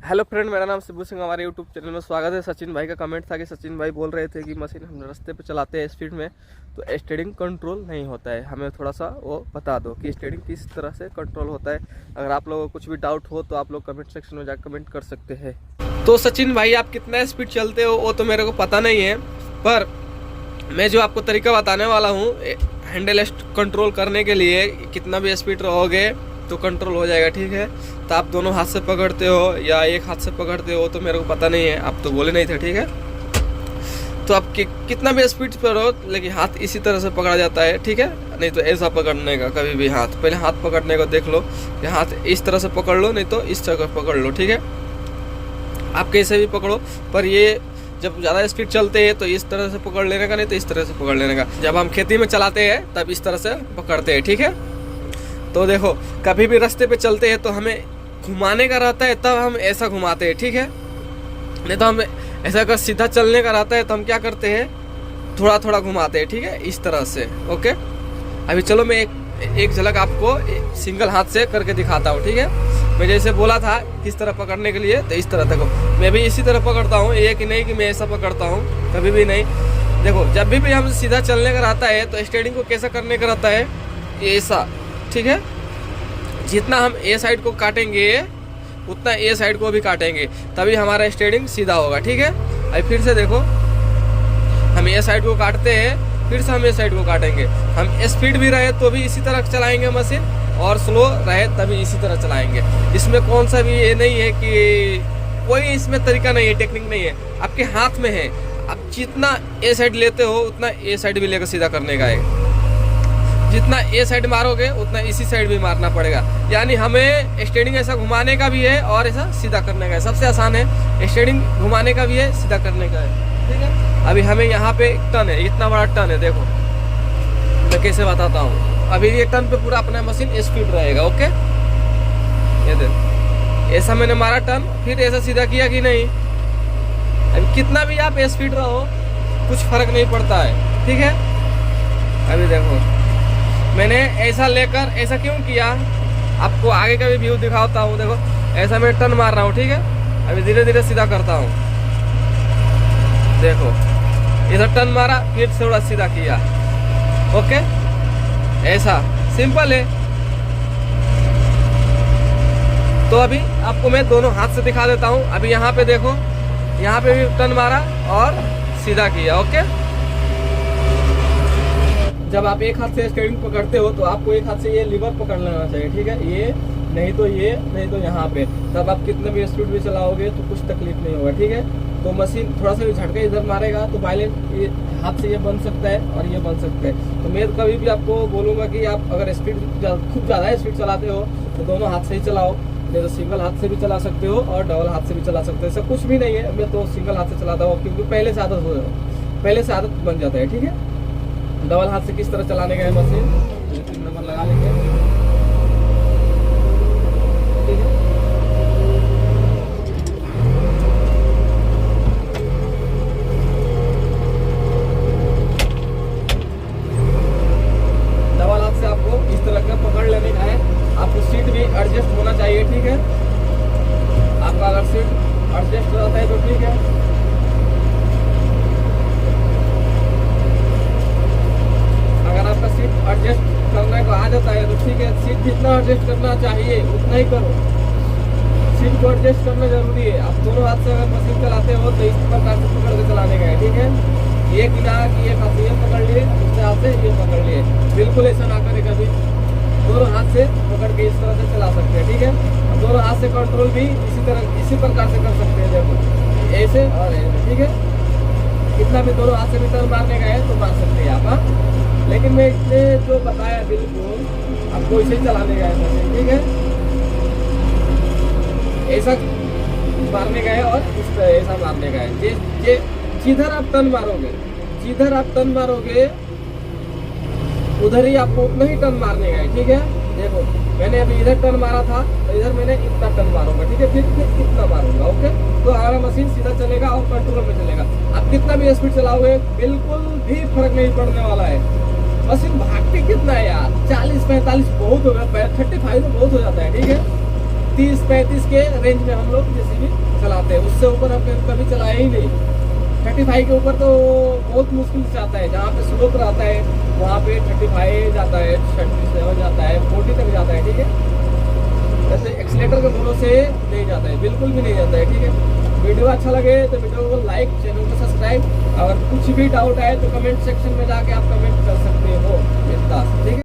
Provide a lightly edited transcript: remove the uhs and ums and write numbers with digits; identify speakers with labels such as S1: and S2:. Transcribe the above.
S1: Hello friend, मेरा नाम शिबू सिंह। हमारे यूट्यूब चैनल में स्वागत है। सचिन भाई का कमेंट था कि सचिन भाई बोल रहे थे कि मशीन हम रास्ते पे चलाते हैं स्पीड में तो स्टीयरिंग कंट्रोल नहीं होता है। हमें थोड़ा सा वो बता दो कि स्टीयरिंग किस तरह से कंट्रोल होता है। अगर आप लोगों को कुछ भी डाउट हो तो आप लोग कमेंट सेक्शन में जाकर कमेंट कर सकते हैं। तो सचिन भाई, आप कितना स्पीड चलते हो वो तो मेरे को पता नहीं है, पर मैं जो आपको तरीका बताने वाला हूँ हैंडल कंट्रोल करने के लिए, कितना भी स्पीड रहोगे तो कंट्रोल हो जाएगा। ठीक है, तो आप दोनों हाथ से पकड़ते हो या एक हाथ से पकड़ते हो तो मेरे को पता नहीं है, आप तो बोले नहीं थे। ठीक है, तो आप कितना भी स्पीड पर हो लेकिन हाथ इसी तरह से पकड़ा जाता है। ठीक है, नहीं तो ऐसा पकड़ने का कभी भी हाथ, पहले हाथ पकड़ने को देख लो कि हाथ इस तरह से पकड़ लो, नहीं तो इस तरह पकड़ लो। ठीक है, आप कैसे भी पकड़ो, पर ये जब ज़्यादा स्पीड चलते हैं तो इस तरह से पकड़ लेने का, नहीं तो इस तरह से पकड़ लेने का। जब हम खेती में चलाते हैं तब इस तरह से पकड़ते हैं। ठीक है, तो देखो कभी भी रास्ते पे चलते हैं तो हमें घुमाने का रहता है तब हम ऐसा घुमाते हैं। ठीक है, नहीं तो हम ऐसा अगर सीधा चलने का रहता है तो हम क्या करते हैं, थोड़ा थोड़ा घुमाते हैं। ठीक है, इस तरह से। ओके, अभी चलो मैं एक झलक आपको सिंगल हाथ से करके दिखाता हूँ। ठीक है, मैं जैसे बोला था किस तरह पकड़ने के लिए, तो इस तरह देखो मैं भी इसी तरह पकड़ता हूँ। ये कि नहीं कि मैं ऐसा पकड़ता हूँ, कभी भी नहीं। देखो जब भी हम सीधा चलने का रहता है तो स्टीयरिंग को कैसा करने का रहता है, ऐसा। ठीक है, जितना हम ए साइड को काटेंगे उतना ए साइड को भी काटेंगे, तभी हमारा स्टीयरिंग सीधा होगा। ठीक है, अभी फिर से देखो, हम ए साइड को काटते हैं, फिर से हम ए साइड को काटेंगे। हम स्पीड भी रहे तो भी इसी तरह चलाएंगे मशीन, और स्लो रहे तभी इसी तरह चलाएंगे। इसमें कौन सा भी ये नहीं है कि कोई इसमें तरीका नहीं है, टेक्निक नहीं है, आपके हाथ में है। आप जितना ए साइड लेते हो उतना ए साइड भी लेकर सीधा करने का है। जितना ए साइड मारोगे उतना इसी साइड भी मारना पड़ेगा। यानी हमें स्टीयरिंग ऐसा घुमाने का भी है और ऐसा सीधा करने का है। सबसे आसान है, स्टीयरिंग घुमाने का भी है, सीधा करने का है। ठीक है, अभी हमें यहाँ पे टर्न है, इतना बड़ा टर्न है। देखो मैं कैसे बताता हूँ। अभी ये टर्न पे पूरा अपना मशीन स्पीड रहेगा। ओके, ये देखो ऐसा मैंने मारा टर्न, फिर ऐसा सीधा किया कि नहीं। अभी कितना भी आप स्पीड रहो कुछ फर्क नहीं पड़ता है। ठीक है, अभी देखो मैंने ऐसा लेकर ऐसा क्यों किया, आपको आगे का भी व्यू दिखाता हूँ। देखो ऐसा मैं टर्न मार रहा हूँ। ठीक है, अभी धीरे धीरे सीधा करता हूँ। देखो ऐसा टर्न मारा, फिर थोड़ा सीधा किया। ओके, ऐसा सिंपल है। तो अभी आपको मैं दोनों हाथ से दिखा देता हूँ। अभी यहाँ पे देखो, यहाँ पे भी टर्न मारा और सीधा किया। ओके, जब आप एक हाथ से स्टीयरिंग पकड़ते हो तो आपको एक हाथ से ये लीवर पकड़ लेना चाहिए। ठीक है, ये नहीं तो ये, नहीं तो यहाँ पे, तब आप कितने भी स्पीड भी चलाओगे तो कुछ तकलीफ नहीं होगा। ठीक है, तो मशीन थोड़ा सा भी झटका इधर मारेगा तो वायलेंट हाथ से ये बन सकता है और ये बन सकता है। तो मैं कभी भी आपको बोलूँगा कि आप अगर स्पीड खूब ज़्यादा स्पीड चलाते हो तो दोनों हाथ से ही चलाओ, नहीं तो सिंगल हाथ से भी चला सकते हो और डबल हाथ से भी चला सकते हो। ऐसा कुछ भी नहीं है, मैं तो सिंगल हाथ से चलाता हूँ क्योंकि पहले से आदत बन जाता है। ठीक है, डबल हाथ से किस तरह चलाने का है मशीन, 3 नंबर लगा लेंगे। ठीक है, डबल हाथ से आपको इस तरह का पकड़ लेने का है। आपको सीट भी एडजस्ट होना चाहिए। ठीक है, आपका अगर सीट एडजस्ट रहता है तो ठीक है। सीट एडजस्ट करने को आ जाता है तो ठीक है, सीट जितना एडजस्ट करना चाहिए उतना ही करो। सीट को एडजस्ट करना जरूरी है। आप दोनों हाथ से अगर मशीन चलाते हो तो इस प्रकार से पकड़ के चलाने का है। ठीक है, ये किना कि एक हाथ से ये पकड़ लिए, दूसरे हाथ से ये पकड़ लिए, बिल्कुल ऐसा ना करें कभी। दोनों हाथ से पकड़ के इस तरह से चला सकते हैं। ठीक है, और दोनों हाथ से कंट्रोल भी इसी प्रकार से कर सकते हैं। देखो ऐसे और ऐसे। ठीक है, कितना भी दोनों हाथ से भी टर्न मारने का है तो मार सकते हैं आप। लेकिन मैं इसने जो बताया बिल्कुल आपको इसे चलाने का है। ठीक है, ऐसा मारने का है और इस तरह ऐसा मारने का है। जिधर आप टर्न मारोगे उधर ही आपको उतना ही टर्न मारने का है। ठीक है, देखो मैंने अभी इधर टर्न मारा था तो इधर मैंने इतना टर्न मारूंगा। ठीक है, फिर इतना मारूंगा। ओके, तो हमारा मशीन सीधा चलेगा और कंट्रोल में चलेगा। आप कितना भी स्पीड चलाओगे बिल्कुल भी फर्क नहीं पड़ने वाला है। मशीन भागती कितना है यार, 40-45 बहुत हो गया, 35 तो बहुत हो जाता है। ठीक है, 30-35 के रेंज में हम लोग जेसीबी चलाते हैं। उससे ऊपर हम कभी चलाए ही नहीं। 35 के ऊपर तो बहुत मुश्किल से आता है। जहाँ पे स्लोप रहता है वहाँ पे 35 जाता है, 37 जाता है, 40 तक जाता है। ठीक है, वैसे एक्सीलेटर के भरोसे नहीं जाता है, बिल्कुल भी नहीं जाता है। ठीक है, वीडियो अच्छा लगे तो वीडियो को लाइक, चैनल को सब्सक्राइब। अगर कुछ भी डाउट आए तो कमेंट सेक्शन में जाके आप कमेंट कर सकते हो बिंदास। ठीक है।